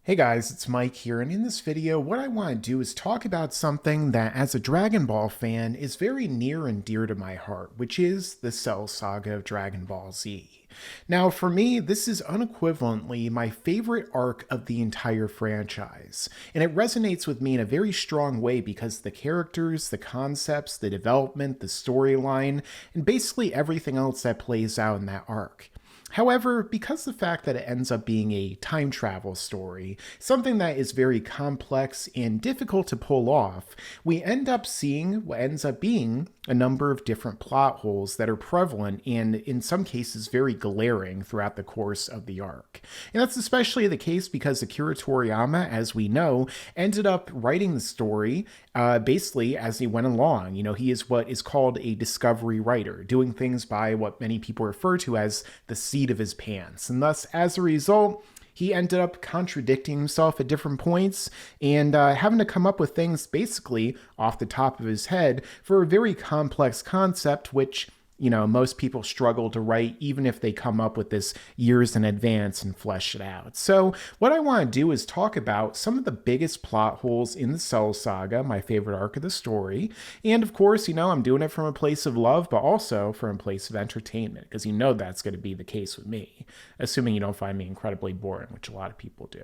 Hey guys, it's Mike here, and in this video, what I want to do is talk about something that, as a Dragon Ball fan, is very near and dear to my heart, which is the Cell Saga of Dragon Ball Z. Now, for me, this is unequivocally my favorite arc of the entire franchise, and it resonates with me in a very strong way because the characters, the concepts, the development, the storyline, and basically everything else that plays out in that arc. However, because the fact that it ends up being a time travel story, something that is very complex and difficult to pull off, we end up seeing what ends up being a number of different plot holes that are prevalent and, in some cases, very glaring throughout the course of the arc. And that's especially the case because Akira Toriyama, as we know, ended up writing the story basically as he went along. You know, he is what is called a discovery writer, doing things by what many people refer to as the seat of his pants. And thus, as a result, he ended up contradicting himself at different points and having to come up with things basically off the top of his head for a very complex concept, which, you know, most people struggle to write even if they come up with this years in advance and flesh it out. So what I want to do is talk about some of the biggest plot holes in the Cell Saga, my favorite arc of the story. And of course, you know, I'm doing it from a place of love, but also from a place of entertainment, because you know that's going to be the case with me, assuming you don't find me incredibly boring, which a lot of people do.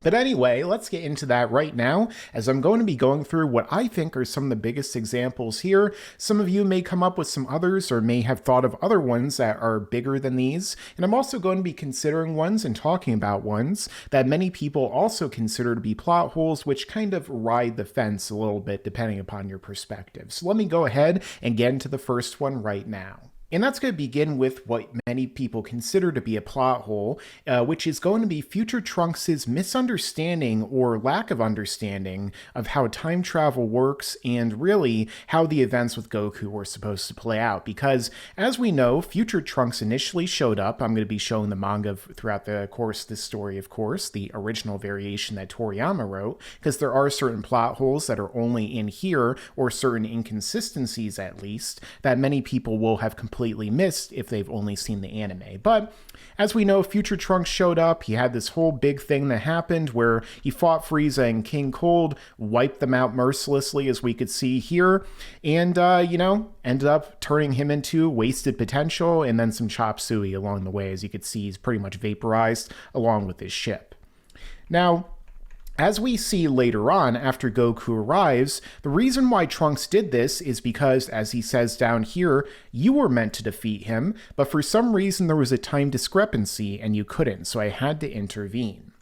But anyway, let's get into that right now, as I'm going to be going through what I think are some of the biggest examples here. Some of you may come up with some others or may have thought of other ones that are bigger than these. And I'm also going to be considering ones and talking about ones that many people also consider to be plot holes, which kind of ride the fence a little bit depending upon your perspective. So let me go ahead and get into the first one right now. And that's going to begin with what many people consider to be a plot hole, which is going to be future Trunks' misunderstanding or lack of understanding of how time travel works and really how the events with Goku were supposed to play out. Because as we know, future Trunks initially showed up. I'm going to be showing the manga throughout the course of this story, of course, the original variation that Toriyama wrote, because there are certain plot holes that are only in here, or certain inconsistencies at least, that many people will have completely missed if they've only seen the anime. But as we know, future Trunks showed up. He had this whole big thing that happened where he fought Frieza and King Cold, wiped them out mercilessly, as we could see here, and ended up turning him into wasted potential and then some chop suey along the way. As you could see, he's pretty much vaporized along with his ship. Now, as we see later on, after Goku arrives, the reason why Trunks did this is because, as he says down here, you were meant to defeat him, but for some reason there was a time discrepancy and you couldn't, so I had to intervene.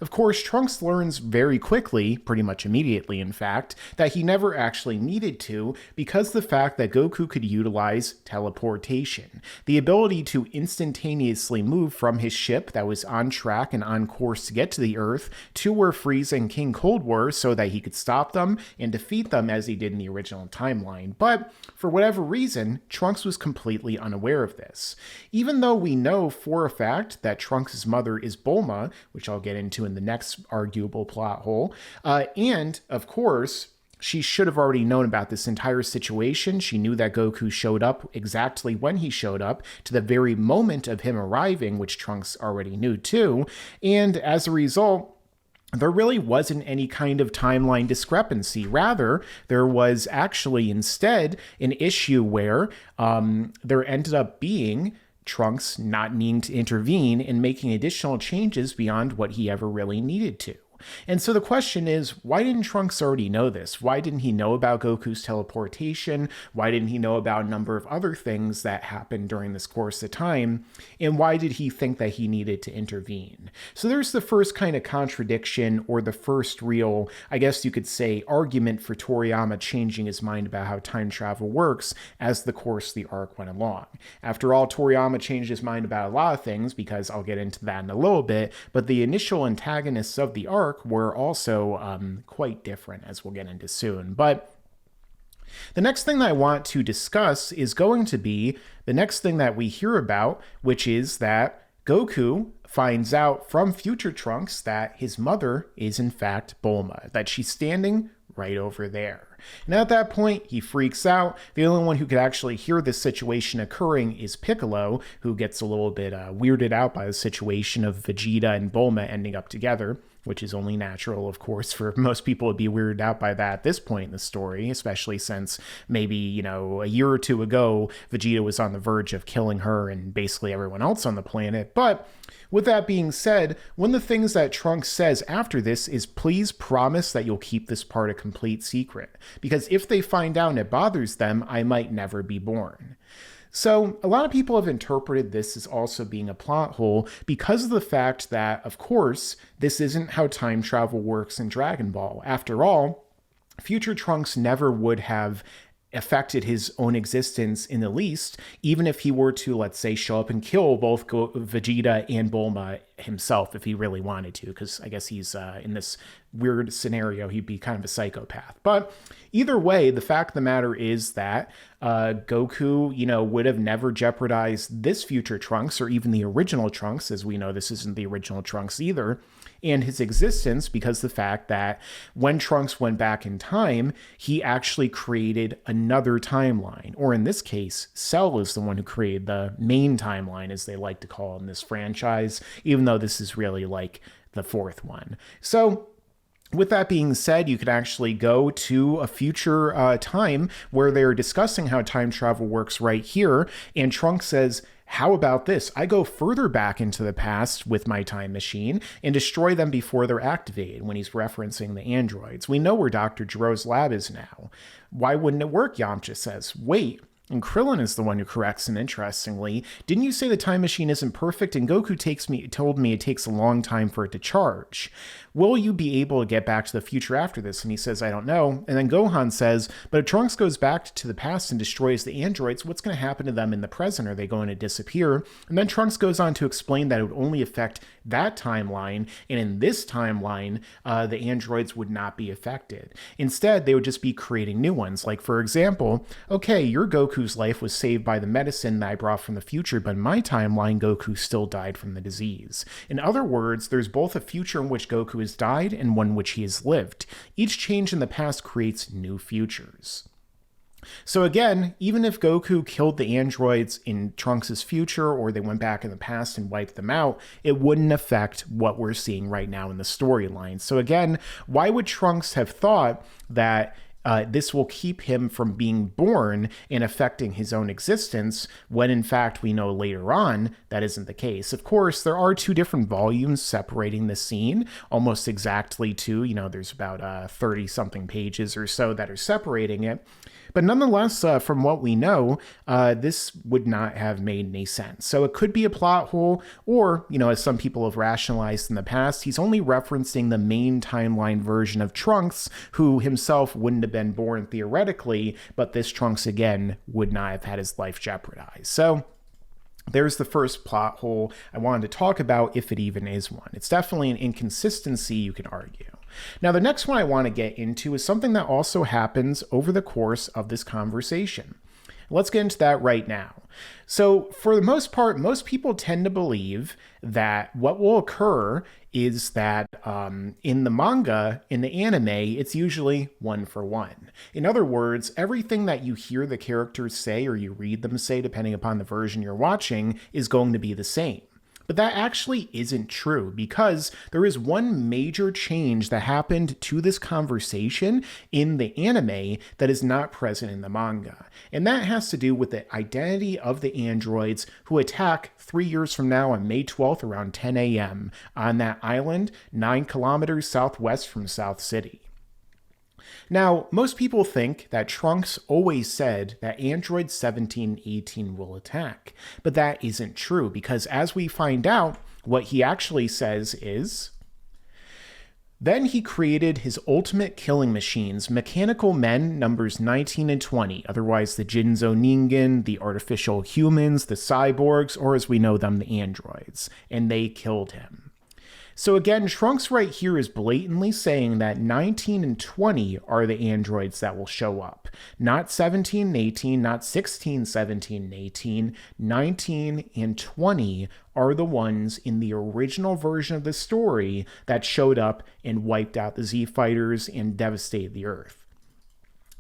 Of course, Trunks learns very quickly, pretty much immediately in fact, that he never actually needed to because the fact that Goku could utilize teleportation, the ability to instantaneously move from his ship that was on track and on course to get to the Earth to where Frieza and King Cold were so that he could stop them and defeat them as he did in the original timeline. But for whatever reason, Trunks was completely unaware of this. Even though we know for a fact that Trunks' mother is Bulma, which I'll get into in the next arguable plot hole. And, of course, she should have already known about this entire situation. She knew that Goku showed up exactly when he showed up, to the very moment of him arriving, which Trunks already knew too. And as a result, there really wasn't any kind of timeline discrepancy. Rather, there was actually instead an issue where there ended up being Trunks not needing to intervene and making additional changes beyond what he ever really needed to. And so the question is, why didn't Trunks already know this? Why didn't he know about Goku's teleportation? Why didn't he know about a number of other things that happened during this course of time? And why did he think that he needed to intervene? So there's the first kind of contradiction, or the first real, I guess you could say, argument for Toriyama changing his mind about how time travel works as the course of the arc went along. After all, Toriyama changed his mind about a lot of things, because I'll get into that in a little bit, but the initial antagonists of the arc were also quite different, as we'll get into soon. But the next thing that I want to discuss is going to be the next thing that we hear about, which is that Goku finds out from future Trunks that his mother is in fact Bulma, that she's standing right over there. And at that point, he freaks out. The only one who could actually hear this situation occurring is Piccolo, who gets a little bit weirded out by the situation of Vegeta and Bulma ending up together, which is only natural, of course, for most people to be weirded out by that at this point in the story, especially since maybe, a year or two ago, Vegeta was on the verge of killing her and basically everyone else on the planet. But with that being said, one of the things that Trunks says after this is, please promise that you'll keep this part a complete secret, because if they find out and it bothers them, I might never be born. So a lot of people have interpreted this as also being a plot hole because of the fact that, of course, this isn't how time travel works in Dragon Ball. After all, future Trunks never would have affected his own existence in the least, even if he were to, let's say, show up and kill both Vegeta and Bulma himself if he really wanted to, because I guess he's in this weird scenario, he'd be kind of a psychopath. But either way, the fact of the matter is that Goku, would have never jeopardized this future Trunks or even the original Trunks, as we know this isn't the original Trunks either, and his existence, because the fact that when Trunks went back in time, he actually created another timeline. Or in this case, Cell is the one who created the main timeline, as they like to call it in this franchise, even though this is really like the fourth one. So with that being said, you could actually go to a future time where they're discussing how time travel works right here, and Trunks says, how about this? I go further back into the past with my time machine and destroy them before they're activated, when he's referencing the androids. We know where Dr. Gero's lab is now. Why wouldn't it work, Yamcha says. Wait. And Krillin is the one who corrects him, interestingly. Didn't you say the time machine isn't perfect? And Goku told me it takes a long time for it to charge. Will you be able to get back to the future after this? And he says, I don't know. And then Gohan says, but if Trunks goes back to the past and destroys the androids, what's going to happen to them in the present? Are they going to disappear? And then Trunks goes on to explain that it would only affect that timeline. And in this timeline, the androids would not be affected. Instead, they would just be creating new ones. Like, for example, okay, your Goku's life was saved by the medicine that I brought from the future, but in my timeline, Goku still died from the disease. In other words, there's both a future in which Goku has died and one in which he has lived. Each change in the past creates new futures. So again, even if Goku killed the androids in Trunks' future, or they went back in the past and wiped them out, it wouldn't affect what we're seeing right now in the storyline. So again, why would Trunks have thought that this will keep him from being born and affecting his own existence, when in fact we know later on that isn't the case? Of course, there are two different volumes separating the scene, almost exactly two. There's about 30-something pages or so that are separating it. But nonetheless, from what we know, this would not have made any sense. So it could be a plot hole, or, as some people have rationalized in the past, he's only referencing the main timeline version of Trunks, who himself wouldn't have been born theoretically, but this Trunks, again, would not have had his life jeopardized. So there's the first plot hole I wanted to talk about, if it even is one. It's definitely an inconsistency, you can argue. Now, the next one I want to get into is something that also happens over the course of this conversation. Let's get into that right now. So, for the most part, most people tend to believe that what will occur is that in the manga, in the anime, it's usually one for one. In other words, everything that you hear the characters say or you read them say, depending upon the version you're watching, is going to be the same. But that actually isn't true, because there is one major change that happened to this conversation in the anime that is not present in the manga. And that has to do with the identity of the androids who attack 3 years from now on May 12th around 10 a.m. on that island 9 kilometers southwest from South City. Now, most people think that Trunks always said that Android 1718 will attack, but that isn't true, because as we find out, what he actually says is, then he created his ultimate killing machines, mechanical men numbers 19 and 20, otherwise the Jinzo Ningen, the artificial humans, the cyborgs, or as we know them, the androids, and they killed him. So again, Trunks right here is blatantly saying that 19 and 20 are the androids that will show up. Not 17 and 18, not 16, 17, and 18. 19 and 20 are the ones in the original version of the story that showed up and wiped out the Z-Fighters and devastated the Earth.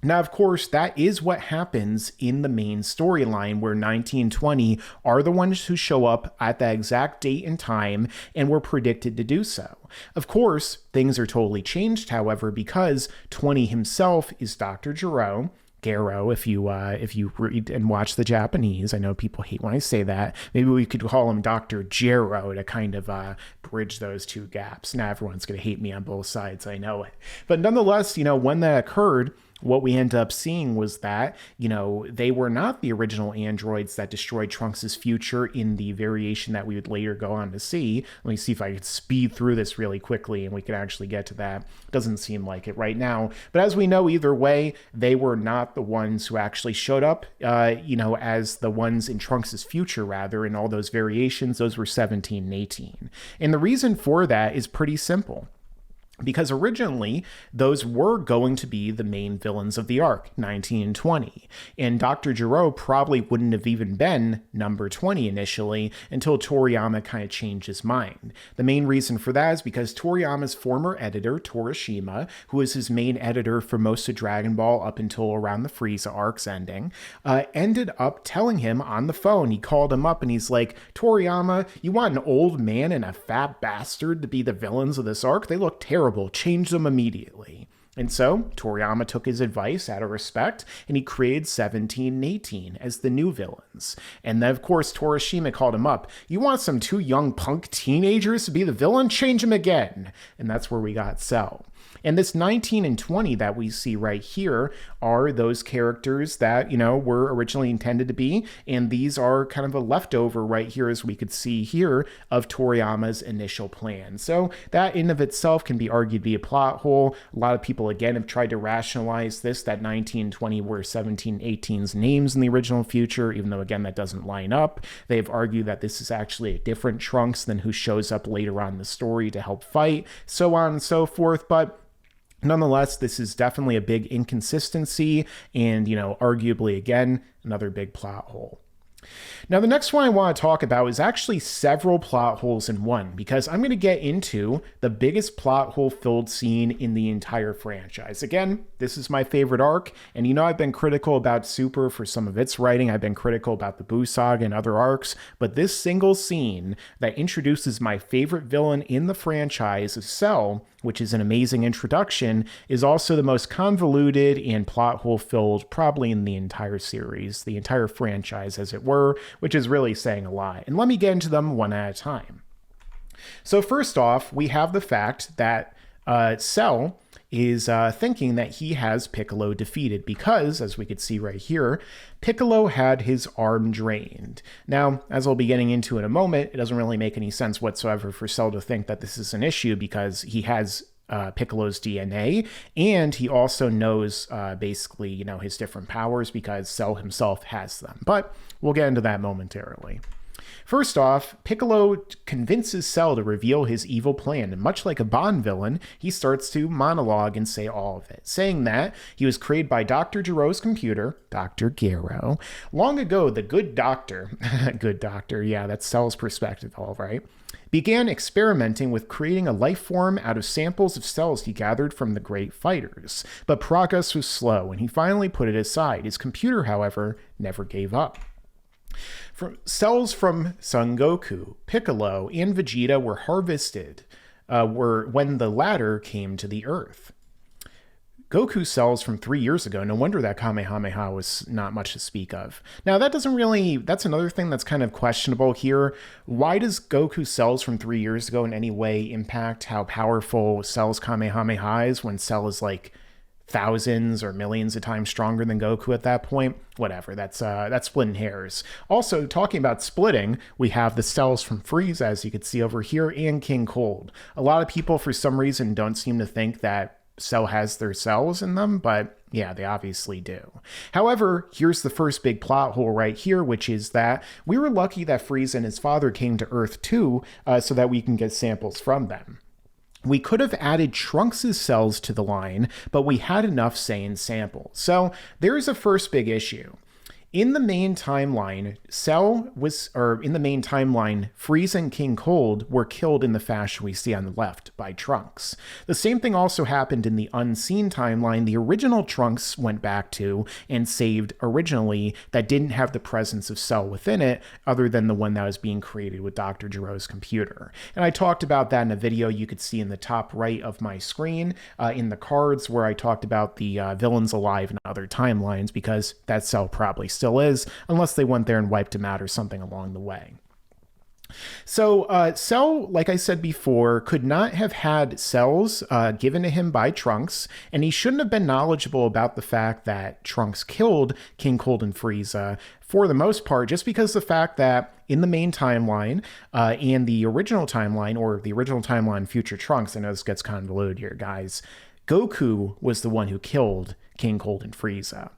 Now, of course, that is what happens in the main storyline, where 1920 are the ones who show up at that exact date and time and were predicted to do so. Of course, things are totally changed, however, because 20 himself is Dr. Gero, if you read and watch the Japanese. I know people hate when I say that. Maybe we could call him Dr. Gero to kind of bridge those two gaps. Now everyone's going to hate me on both sides, I know it. But nonetheless, when that occurred, what we end up seeing was that, they were not the original androids that destroyed Trunks' future in the variation that we would later go on to see. Let me see if I could speed through this really quickly and we can actually get to that. Doesn't seem like it right now. But as we know, either way, they were not the ones who actually showed up, as the ones in Trunks' future, rather, in all those variations. Those were 17 and 18. And the reason for that is pretty simple. Because originally, those were going to be the main villains of the arc, 19 and 20. And Dr. Gero probably wouldn't have even been number 20 initially until Toriyama kind of changed his mind. The main reason for that is because Toriyama's former editor, Torishima, who was his main editor for most of Dragon Ball up until around the Frieza arc's ending, ended up telling him on the phone. He called him up and he's like, Toriyama, you want an old man and a fat bastard to be the villains of this arc? They look terrible. Change them immediately. And so Toriyama took his advice out of respect, and he created 17 and 18 as the new villains. And then, of course, Torishima called him up. You want some two young punk teenagers to be the villain? Change them again. And that's where we got Cell. And this 19 and 20 that we see right here are those characters that, were originally intended to be. And these are kind of a leftover right here, as we could see here, of Toriyama's initial plan. So that in of itself can be argued to be a plot hole. A lot of people, again, have tried to rationalize this, that 19 and 20 were 17 and 18's names in the original future, even though, again, that doesn't line up. They've argued that this is actually a different Trunks than who shows up later on in the story to help fight, so on and so forth. But nonetheless, this is definitely a big inconsistency and, arguably, again, another big plot hole. Now, the next one I want to talk about is actually several plot holes in one, because I'm going to get into the biggest plot hole filled scene in the entire franchise. Again, this is my favorite arc, and I've been critical about Super for some of its writing. I've been critical about the Buu Saga and other arcs, but this single scene that introduces my favorite villain in the franchise of Cell, which is an amazing introduction, is also the most convoluted and plot hole filled probably in the entire series, the entire franchise as it were, which is really saying a lot. And let me get into them one at a time. So first off, we have the fact that Cell is thinking that he has Piccolo defeated because, as we could see right here, Piccolo had his arm drained. Now, as I'll be getting into in a moment, it doesn't really make any sense whatsoever for Cell to think that this is an issue because he has Piccolo's DNA, and he also knows basically, his different powers because Cell himself has them. But we'll get into that momentarily. First off, Piccolo convinces Cell to reveal his evil plan, and much like a Bond villain, he starts to monologue and say all of it, saying that he was created by Dr. Gero's computer, Dr. Gero. Long ago, the good doctor, yeah, that's Cell's perspective, all right, began experimenting with creating a life form out of samples of cells he gathered from the great fighters. But progress was slow, and he finally put it aside. His computer, however, never gave up. Cells from Son Goku, Piccolo, and Vegeta were harvested when the latter came to the Earth. Goku cells from 3 years ago, no wonder that Kamehameha was not much to speak of. Now, that's another thing that's kind of questionable here. Why does Goku cells from 3 years ago in any way impact how powerful Cell's Kamehameha is when Cell is like thousands or millions of times stronger than Goku at that point? Whatever, that's splitting hairs. Also, talking about splitting, we have the cells from Frieza, as you can see over here, and King Cold. A lot of people, for some reason, don't seem to think that Cell has their cells in them, but yeah, they obviously do. However, here's the first big plot hole right here, which is that we were lucky that Frieza and his father came to Earth too, so that we can get samples from them. We could have added Trunks' cells to the line, but we had enough Saiyan samples. So there's a first big issue. In the main timeline, Frieza and King Cold were killed in the fashion we see on the left by Trunks. The same thing also happened in the unseen timeline. The original Trunks went back to and saved originally that didn't have the presence of Cell within it, other than the one that was being created with Dr. Gero's computer. And I talked about that in a video you could see in the top right of my screen in the cards, where I talked about the villains alive in other timelines, because that Cell probably still is, unless they went there and wiped him out or something along the way. So Cell, like I said before, could not have had cells given to him by Trunks, and he shouldn't have been knowledgeable about the fact that Trunks killed King Cold and Frieza for the most part, just because the fact that in the main timeline and the original timeline, or the original timeline Future Trunks, I know this gets convoluted here, guys, Goku was the one who killed King Cold and Frieza.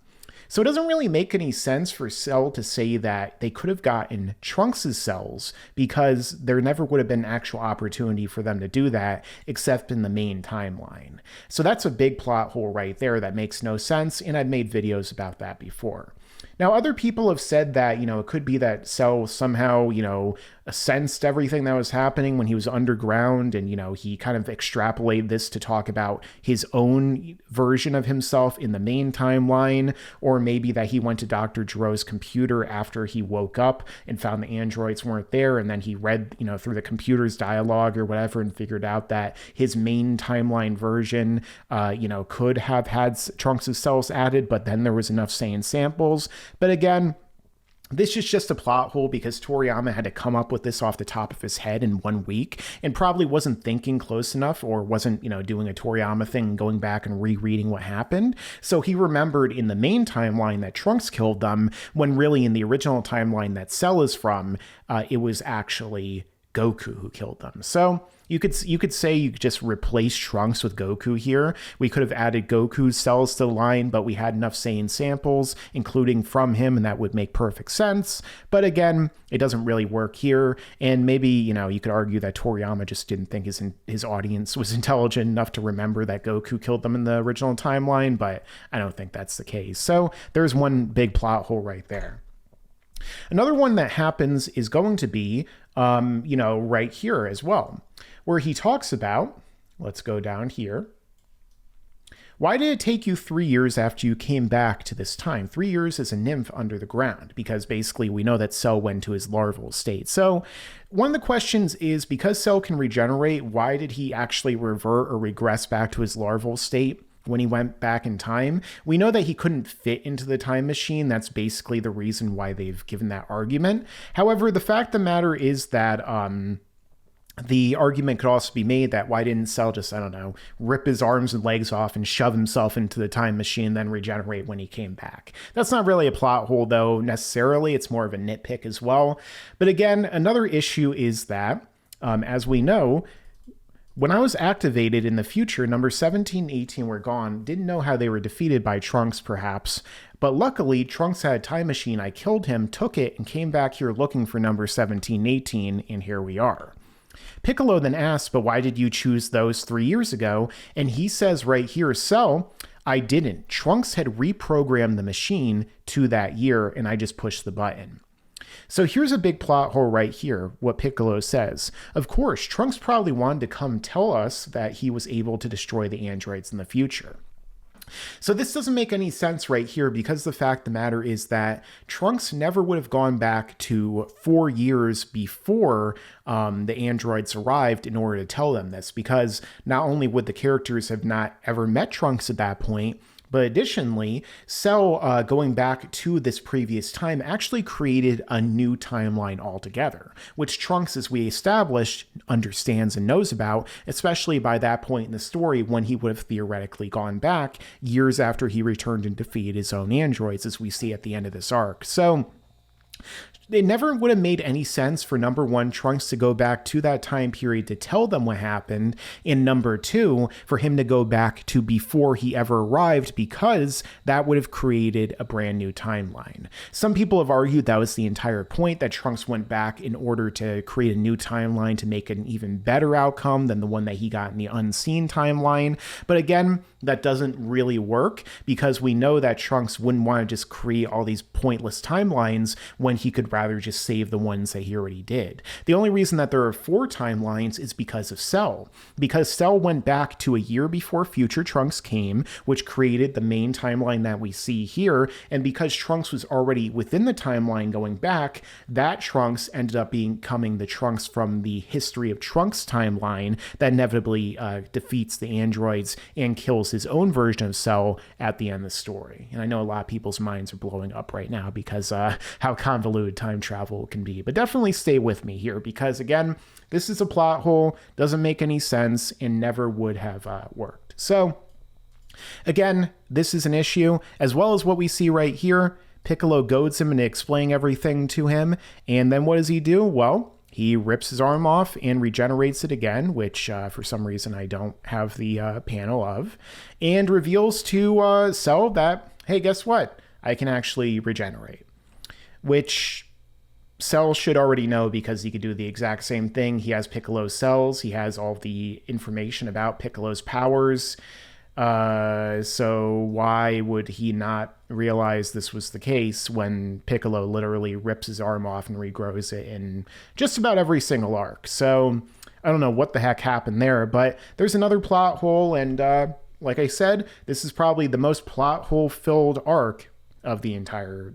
So it doesn't really make any sense for Cell to say that they could have gotten Trunks' cells, because there never would have been an actual opportunity for them to do that except in the main timeline. So that's a big plot hole right there that makes no sense, and I've made videos about that before. Now, other people have said that, it could be that Cell somehow, sensed everything that was happening when he was underground, and, he kind of extrapolated this to talk about his own version of himself in the main timeline, or maybe that he went to Dr. Gero's computer after he woke up and found the androids weren't there, and then he read, through the computer's dialogue or whatever and figured out that his main timeline version, could have had Trunks' cells added, but then there was enough Saiyan samples. But again, this is just a plot hole because Toriyama had to come up with this off the top of his head in 1 week and probably wasn't thinking close enough, or wasn't, doing a Toriyama thing and going back and rereading what happened. So he remembered in the main timeline that Trunks killed them, when really in the original timeline that Cell is from, it was actually Goku who killed them. So you could say you could just replace Trunks with Goku here. We could have added Goku's cells to the line, but we had enough Saiyan samples, including from him, and that would make perfect sense. But again, it doesn't really work here. And maybe, you could argue that Toriyama just didn't think his audience was intelligent enough to remember that Goku killed them in the original timeline, but I don't think that's the case. So there's one big plot hole right there. Another one that happens is going to be, right here as well, where he talks about, let's go down here. Why did it take you 3 years after you came back to this time? 3 years as a nymph under the ground, because basically we know that Cell went to his larval state. So one of the questions is, because Cell can regenerate, why did he actually revert or regress back to his larval state when he went back in time? We know that he couldn't fit into the time machine. That's basically the reason why they've given that argument. However, the fact of the matter is that the argument could also be made that why didn't Cell just, rip his arms and legs off and shove himself into the time machine and then regenerate when he came back? That's not really a plot hole, though, necessarily. It's more of a nitpick as well. But again, another issue is that, as we know, when I was activated in the future, number 17 and 18 were gone. Didn't know how they were defeated by Trunks, perhaps. But luckily, Trunks had a time machine. I killed him, took it, and came back here looking for number 17 and 18, and here we are. Piccolo then asks, but why did you choose those 3 years ago? And he says right here, Cell, I didn't. Trunks had reprogrammed the machine to that year, and I just pushed the button. So here's a big plot hole right here, what Piccolo says. Of course, Trunks probably wanted to come tell us that he was able to destroy the androids in the future. So this doesn't make any sense right here, because the fact of the matter is that Trunks never would have gone back to 4 years before the androids arrived in order to tell them this, because not only would the characters have not ever met Trunks at that point, but additionally, Cell, going back to this previous time, actually created a new timeline altogether, which Trunks, as we established, understands and knows about, especially by that point in the story when he would have theoretically gone back years after he returned and defeated his own androids, as we see at the end of this arc. So it never would have made any sense for number one, Trunks to go back to that time period to tell them what happened, and number two, for him to go back to before he ever arrived, because that would have created a brand new timeline. Some people have argued that was the entire point, that Trunks went back in order to create a new timeline to make an even better outcome than the one that he got in the unseen timeline. But again, that doesn't really work, because we know that Trunks wouldn't want to just create all these pointless timelines when he could rather just save the ones that he already did. The only reason that there are 4 timelines is because of Cell. Because Cell went back to a year before future Trunks came, which created the main timeline that we see here, and because Trunks was already within the timeline going back, that Trunks ended up becoming the Trunks from the History of Trunks timeline that inevitably defeats the androids and kills his own version of Cell at the end of the story. And I know a lot of people's minds are blowing up right now because how convoluted time travel can be. But definitely stay with me here, because again, this is a plot hole, doesn't make any sense, and never would have worked. So again, this is an issue, as well as what we see right here. Piccolo goads him into explaining everything to him, and then what does he do? Well, he rips his arm off and regenerates it again, which for some reason I don't have the panel of, and reveals to Cell that, hey, guess what? I can actually regenerate. Which Cell should already know, because he could do the exact same thing. He has Piccolo's cells. He has all the information about Piccolo's powers. So why would he not realize this was the case when Piccolo literally rips his arm off and regrows it in just about every single arc? So I don't know what the heck happened there, but there's another plot hole. And like I said, this is probably the most plot hole filled arc of the entire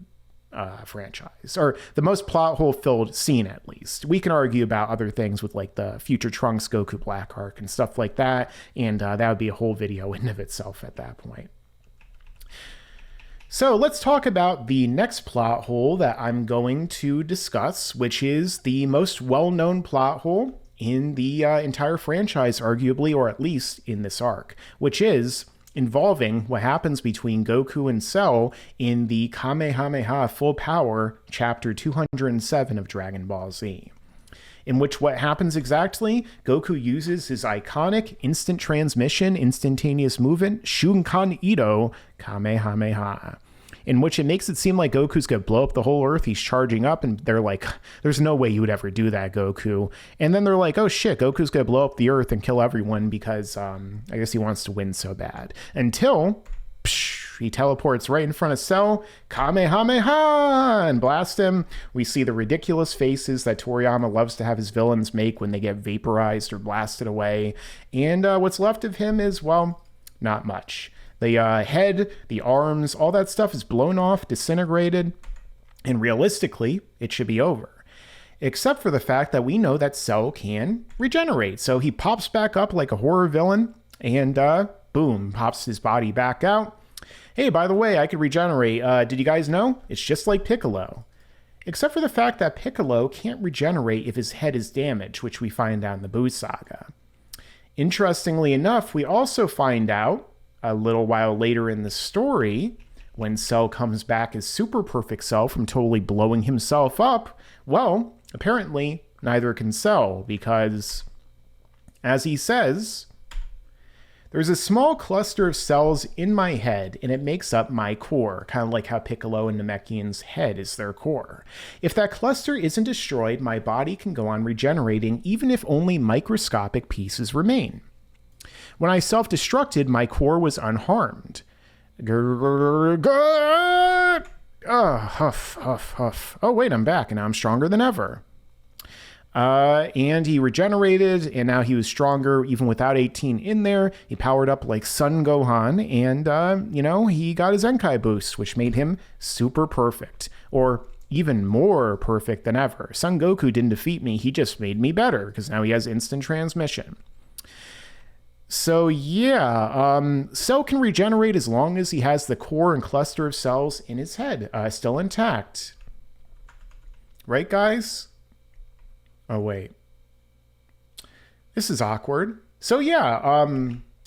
franchise, or the most plot hole filled scene, at least. We can argue about other things with like the future Trunks Goku Black arc and stuff like that, and that would be a whole video in of itself at that point. So let's talk about the next plot hole that I'm going to discuss, which is the most well-known plot hole in the entire franchise, arguably, or at least in this arc, which is involving what happens between Goku and Cell in the Kamehameha Full Power Chapter 207 of Dragon Ball Z. In which what happens exactly? Goku uses his iconic instant transmission, instantaneous movement, Shunkan Ito Kamehameha, in which it makes it seem like Goku's gonna blow up the whole Earth. He's charging up, and they're like, there's no way you would ever do that, Goku. And then they're like, oh shit, Goku's gonna blow up the Earth and kill everyone because I guess he wants to win so bad. Until he teleports right in front of Cell, Kamehameha, and blast him. We see the ridiculous faces that Toriyama loves to have his villains make when they get vaporized or blasted away. And what's left of him is, well, not much. The head, the arms, all that stuff is blown off, disintegrated, and realistically, it should be over. Except for the fact that we know that Cell can regenerate. So he pops back up like a horror villain, and boom, pops his body back out. Hey, by the way, I could regenerate. Did you guys know? It's just like Piccolo. Except for the fact that Piccolo can't regenerate if his head is damaged, which we find out in the Buu Saga. Interestingly enough, we also find out a little while later in the story, when Cell comes back as Super Perfect Cell from totally blowing himself up, well, apparently neither can Cell, because, as he says, there's a small cluster of cells in my head, and it makes up my core, kind of like how Piccolo and Namekian's head is their core. If that cluster isn't destroyed, my body can go on regenerating, even if only microscopic pieces remain. When I self-destructed, my core was unharmed. Huff, huff, huff. Oh, wait, I'm back, and now I'm stronger than ever. And he regenerated, and now he was stronger, even without 18 in there. He powered up like Son Gohan, and, he got his Zenkai boost, which made him super perfect. Or even more perfect than ever. Son Goku didn't defeat me, he just made me better, because now he has instant transmission. So yeah, Cell can regenerate as long as he has the core and cluster of cells in his head still intact. Right, guys? Oh, wait. This is awkward. So yeah,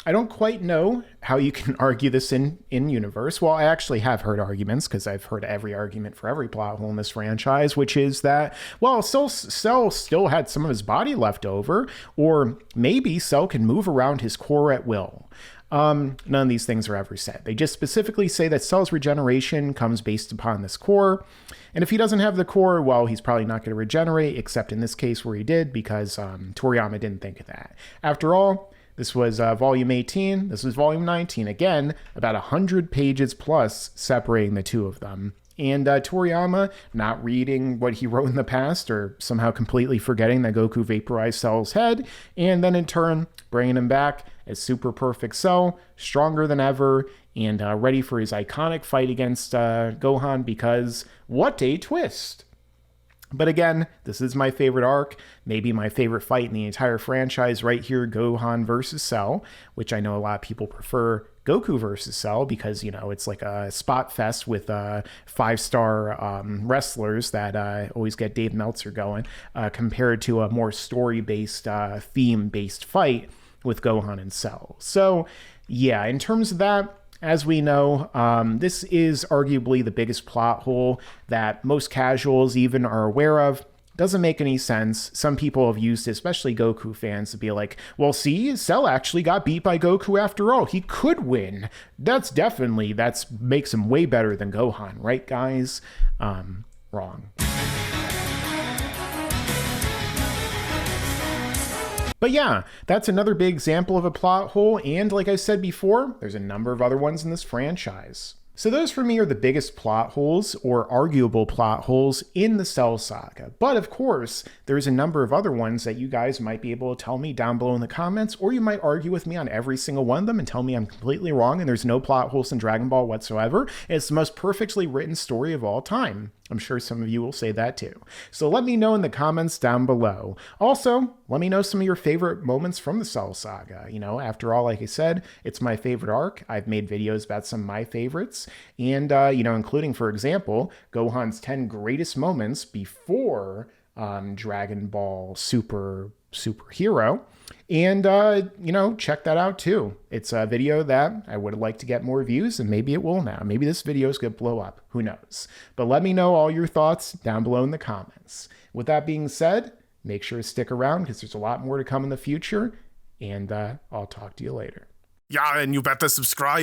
I don't quite know how you can argue this in universe. Well, I actually have heard arguments, because I've heard every argument for every plot hole in this franchise, which is that, well, Cell still had some of his body left over, or maybe Cell can move around his core at will. None of these things are ever said. They just specifically say that Cell's regeneration comes based upon this core. And if he doesn't have the core, well, he's probably not going to regenerate, except in this case where he did, because Toriyama didn't think of that. After all, this was volume 18. This was volume 19. Again, about 100 pages plus separating the two of them. And Toriyama not reading what he wrote in the past, or somehow completely forgetting that Goku vaporized Cell's head, and then in turn bringing him back as Super Perfect Cell, stronger than ever, and ready for his iconic fight against Gohan, because what a twist! But again, this is my favorite arc, maybe my favorite fight in the entire franchise right here, Gohan versus Cell, which I know a lot of people prefer Goku versus Cell because, you know, it's like a spot fest with 5-star wrestlers that always get Dave Meltzer going, compared to a more story-based, theme-based fight with Gohan and Cell. So, yeah, in terms of that, as we know, this is arguably the biggest plot hole that most casuals even are aware of. Doesn't make any sense. Some people have used it, especially Goku fans, to be like, well, see, Cell actually got beat by Goku after all. He could win. That makes him way better than Gohan, right, guys? Wrong. But yeah, that's another big example of a plot hole, and like I said before, there's a number of other ones in this franchise. So those for me are the biggest plot holes, or arguable plot holes, in the Cell Saga. But of course, there's a number of other ones that you guys might be able to tell me down below in the comments, or you might argue with me on every single one of them and tell me I'm completely wrong and there's no plot holes in Dragon Ball whatsoever, and it's the most perfectly written story of all time. I'm sure some of you will say that too. So let me know in the comments down below. Also, let me know some of your favorite moments from the Cell Saga. You know, after all, like I said, it's my favorite arc. I've made videos about some of my favorites. And, you know, including, for example, Gohan's 10 greatest moments before Dragon Ball Superhero. And, you know, check that out too. It's a video that I would like to get more views, and maybe it will now. Maybe this video is going to blow up. Who knows? But let me know all your thoughts down below in the comments. With that being said, make sure to stick around because there's a lot more to come in the future, and I'll talk to you later. Yeah, and you better subscribe.